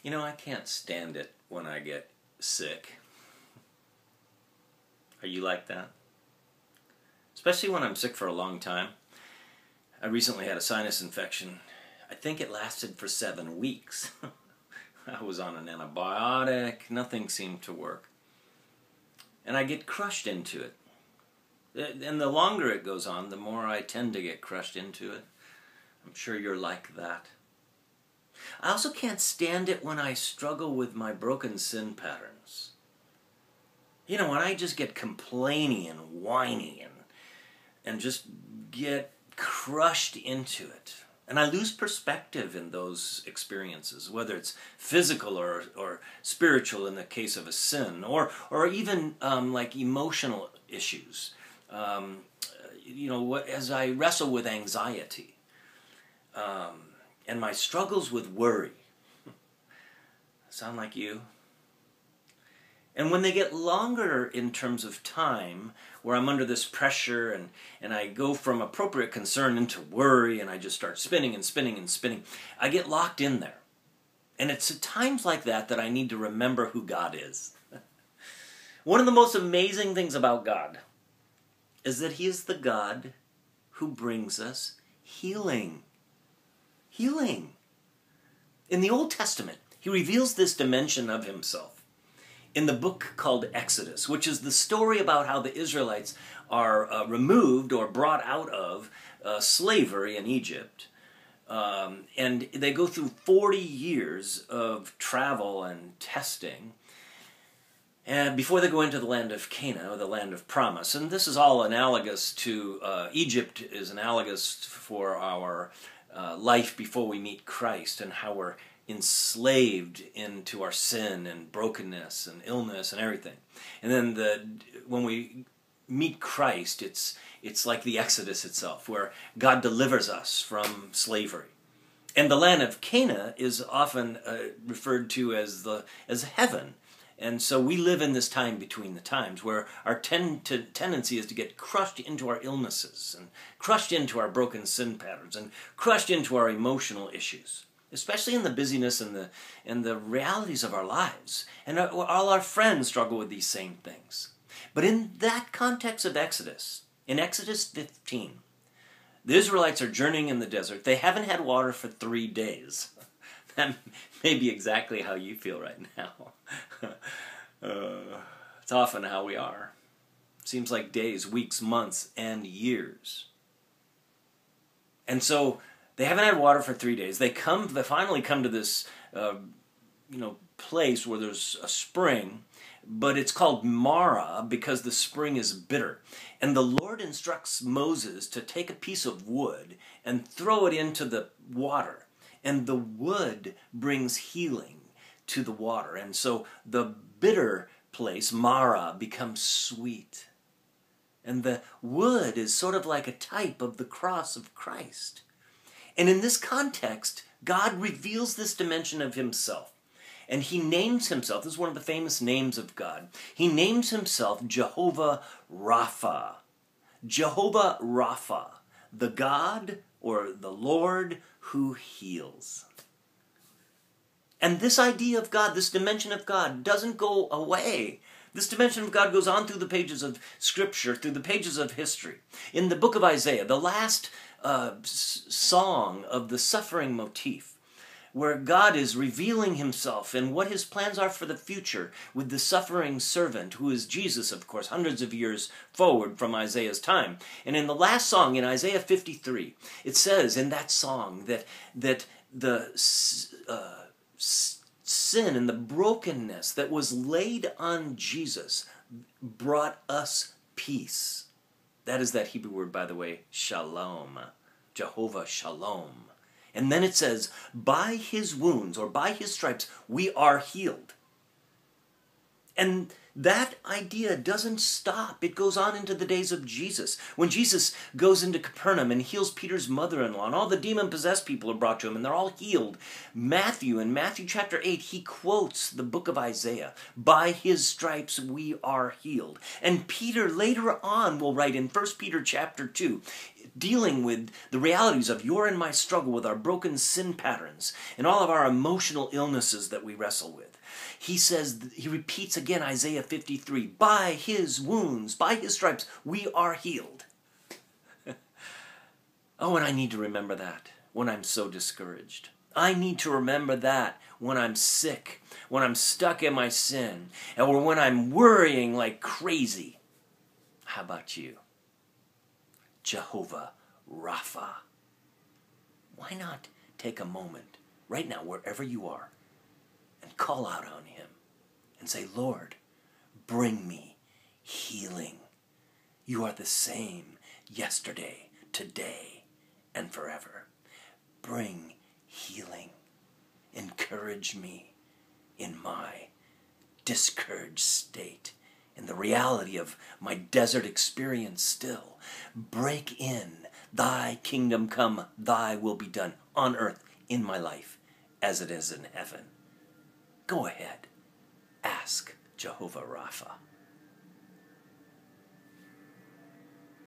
You know, I can't stand it when I get sick. Are you like that? Especially when I'm sick for a long time. I recently had a sinus infection. I think it lasted for 7 weeks. I was on an antibiotic. Nothing seemed to work. And I get crushed into it. And the longer it goes on, the more I tend to get crushed into it. I'm sure you're like that. I also can't stand it when I struggle with my broken sin patterns. You know, when I just get complaining and whiny and just get crushed into it. And I lose perspective in those experiences, whether it's physical or spiritual in the case of a sin, or even like emotional issues. You know, as I wrestle with anxiety and my struggles with worry. Sound like you? And when they get longer in terms of time, where I'm under this pressure and I go from appropriate concern into worry and I just start spinning and spinning and spinning, I get locked in there. And it's at times like that that I need to remember who God is. One of the most amazing things about God is that He is the God who brings us healing. Healing. In the Old Testament, He reveals this dimension of Himself in the book called Exodus, which is the story about how the Israelites are removed or brought out of slavery in Egypt. And they go through 40 years of travel and testing and before they go into the land of Canaan, or the land of promise. And this is all analogous to, Egypt is analogous for our life before we meet Christ, and how we're enslaved into our sin and brokenness and illness and everything. And then when we meet Christ, it's like the Exodus itself, where God delivers us from slavery. And the land of Canaan is often referred to as heaven. And so we live in this time between the times, where our tendency is to get crushed into our illnesses, and crushed into our broken sin patterns, and crushed into our emotional issues, especially in the busyness and the realities of our lives. And all our friends struggle with these same things. But in that context of Exodus, in Exodus 15, the Israelites are journeying in the desert. They haven't had water for 3 days. That may be exactly how you feel right now. It's often how we are. It seems like days, weeks, months, and years. And so they haven't had water for 3 days. They finally come to this place where there's a spring, but it's called Mara because the spring is bitter. And the Lord instructs Moses to take a piece of wood and throw it into the water. And the wood brings healing to the water. And so the bitter place, Mara, becomes sweet. And the wood is sort of like a type of the cross of Christ. And in this context, God reveals this dimension of Himself. And He names Himself, this is one of the famous names of God, He names Himself Jehovah Rapha. Jehovah Rapha, the God or the Lord who heals. And this idea of God, this dimension of God, doesn't go away. This dimension of God goes on through the pages of Scripture, through the pages of history. In the book of Isaiah, the last song of the suffering motif, where God is revealing Himself and what His plans are for the future with the suffering servant, who is Jesus, of course, hundreds of years forward from Isaiah's time. And in the last song, in Isaiah 53, it says in that song that the sin and the brokenness that was laid on Jesus brought us peace. That is that Hebrew word, by the way, shalom, Jehovah Shalom. And then it says, by His wounds, or by His stripes, we are healed. And that idea doesn't stop. It goes on into the days of Jesus. When Jesus goes into Capernaum and heals Peter's mother-in-law, and all the demon-possessed people are brought to Him, and they're all healed. In Matthew chapter 8, He quotes the book of Isaiah, by His stripes we are healed. And Peter later on will write in 1 Peter chapter 2, dealing with the realities of your and my struggle with our broken sin patterns and all of our emotional illnesses that we wrestle with. He says, he repeats again Isaiah 53, by his wounds, by his stripes, we are healed. Oh, and I need to remember that when I'm so discouraged. I need to remember that when I'm sick, when I'm stuck in my sin, or when I'm worrying like crazy. How about you? Jehovah Rapha. Why not take a moment right now, wherever you are, and call out on him and say, Lord, bring me healing. You are the same yesterday, today, and forever. Bring healing. Encourage me in my discouraged state, in the reality of my desert experience still. Break in. Thy kingdom come, thy will be done on earth in my life as it is in heaven. Go ahead. Ask Jehovah Rapha.